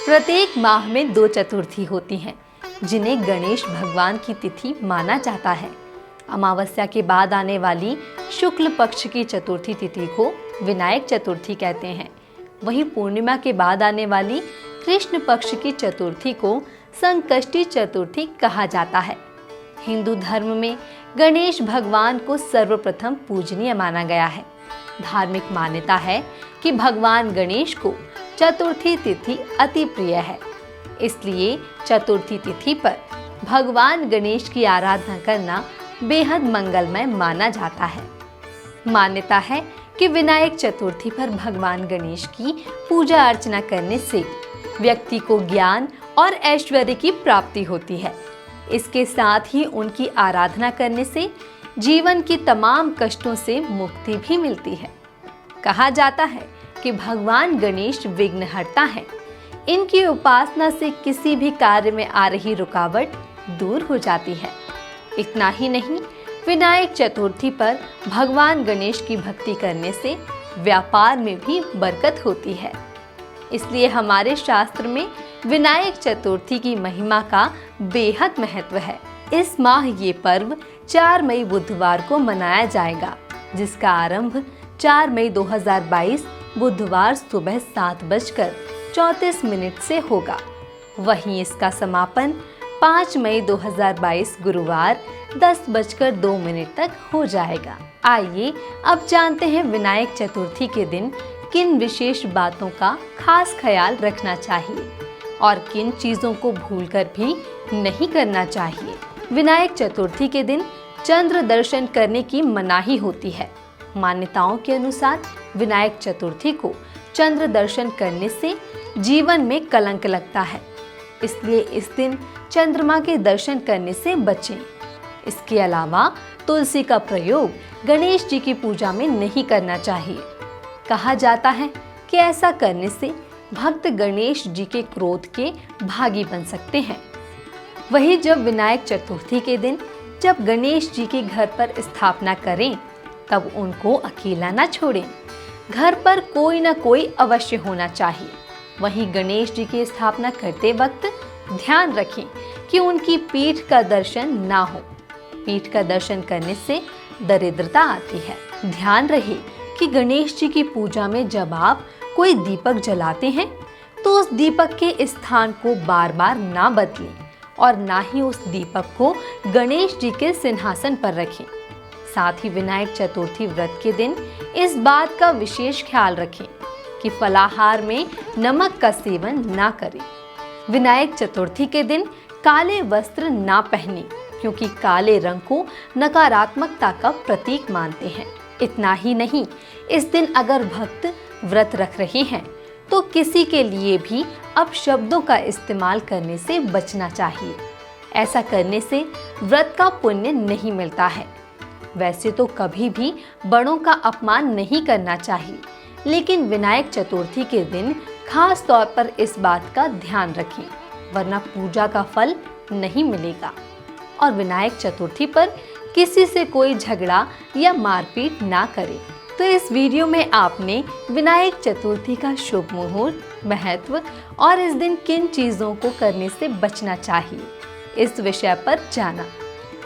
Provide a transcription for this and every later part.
प्रत्येक माह में 2 चतुर्थी होती हैं, जिन्हें गणेश भगवान की तिथि माना जाता है। अमावस्या के बाद आने वाली शुक्ल पक्ष की चतुर्थी तिथि को विनायक चतुर्थी कहते हैं। वहीं पूर्णिमा के बाद आने वाली कृष्ण पक्ष की चतुर्थी को संकष्टी चतुर्थी कहा जाता है। हिंदू धर्म में गणेश भगवान को सर्वप्रथम पूजनीय माना गया है। धार्मिक मान्यता है कि भगवान गणेश को चतुर्थी तिथि अति प्रिय है, इसलिए चतुर्थी तिथि पर भगवान गणेश की आराधना करना बेहद मंगलमय माना जाता है। मान्यता है कि विनायक चतुर्थी पर भगवान गणेश की पूजा अर्चना करने से व्यक्ति को ज्ञान और ऐश्वर्य की प्राप्ति होती है। इसके साथ ही उनकी आराधना करने से जीवन की तमाम कष्टों से मुक्ति भी मिलती है। कहा जाता है कि भगवान गणेश विघ्नहर्ता हैं। इनकी उपासना से किसी भी कार्य में आ रही रुकावट दूर हो जाती है। इतना ही नहीं, विनायक चतुर्थी पर भगवान गणेश की भक्ति करने से व्यापार में भी बरकत होती है। इसलिए हमारे शास्त्र में विनायक चतुर्थी की महिमा का बेहद महत्व है। इस माह ये पर्व 4 मई बुधवार को मनाया जाएगा, जिसका आरंभ 4 मई 2022 बुधवार सुबह 7:34 से होगा। वहीं इसका समापन 5 मई 2022 गुरुवार 10:02 तक हो जाएगा। आइए अब जानते हैं विनायक चतुर्थी के दिन किन विशेष बातों का खास ख्याल रखना चाहिए और किन चीजों को भूलकर भी नहीं करना चाहिए। विनायक चतुर्थी के दिन चंद्र दर्शन करने की मनाही होती है। मान्यताओं के अनुसार विनायक चतुर्थी को चंद्र दर्शन करने से जीवन में कलंक लगता है, इसलिए इस दिन चंद्रमा के दर्शन करने से बचें। इसके अलावा तुलसी का प्रयोग गणेश जी की पूजा में नहीं करना चाहिए। कहा जाता है कि ऐसा करने से भक्त गणेश जी के क्रोध के भागी बन सकते हैं। वहीं जब विनायक चतुर्थी के दिन जब गणेश जी के घर पर स्थापना करें, तब उनको अकेला न छोड़ें। घर पर कोई न कोई अवश्य होना चाहिए। वहीं गणेश जी की स्थापना करते वक्त ध्यान रखें कि उनकी पीठ का दर्शन ना हो। पीठ का दर्शन करने से दरिद्रता आती है। ध्यान रहे कि गणेश जी की पूजा में जब आप कोई दीपक जलाते हैं, तो उस दीपक के स्थान को बार बार ना बदलें और ना ही उस दीपक को गणेश जी के सिंहासन पर रखें। साथ ही विनायक चतुर्थी व्रत के दिन इस बात का विशेष ख्याल रखें कि फलाहार में नमक का सेवन ना करें। विनायक चतुर्थी के दिन काले वस्त्र ना पहने, क्योंकि काले रंग को नकारात्मकता का प्रतीक मानते हैं। इतना ही नहीं, इस दिन अगर भक्त व्रत रख रहे हैं तो किसी के लिए भी अपशब्दों का इस्तेमाल करने से बचना चाहिए। ऐसा करने से व्रत का पुण्य नहीं मिलता है। वैसे तो कभी भी बड़ों का अपमान नहीं करना चाहिए, लेकिन विनायक चतुर्थी के दिन खास तौर पर इस बात का ध्यान रखें, वरना पूजा का फल नहीं मिलेगा। और विनायक चतुर्थी पर किसी से कोई झगड़ा या मारपीट ना करें। तो इस वीडियो में आपने विनायक चतुर्थी का शुभ मुहूर्त, महत्व और इस दिन किन चीज़ों को करने से बचना चाहिए, इस विषय पर जाना।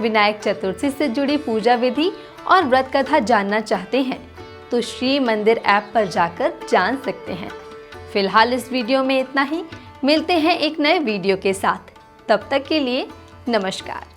विनायक चतुर्थी से जुड़ी पूजा विधि और व्रत कथा जानना चाहते हैं तो श्री मंदिर ऐप पर जाकर जान सकते हैं। फिलहाल इस वीडियो में इतना ही। मिलते हैं एक नए वीडियो के साथ। तब तक के लिए नमस्कार।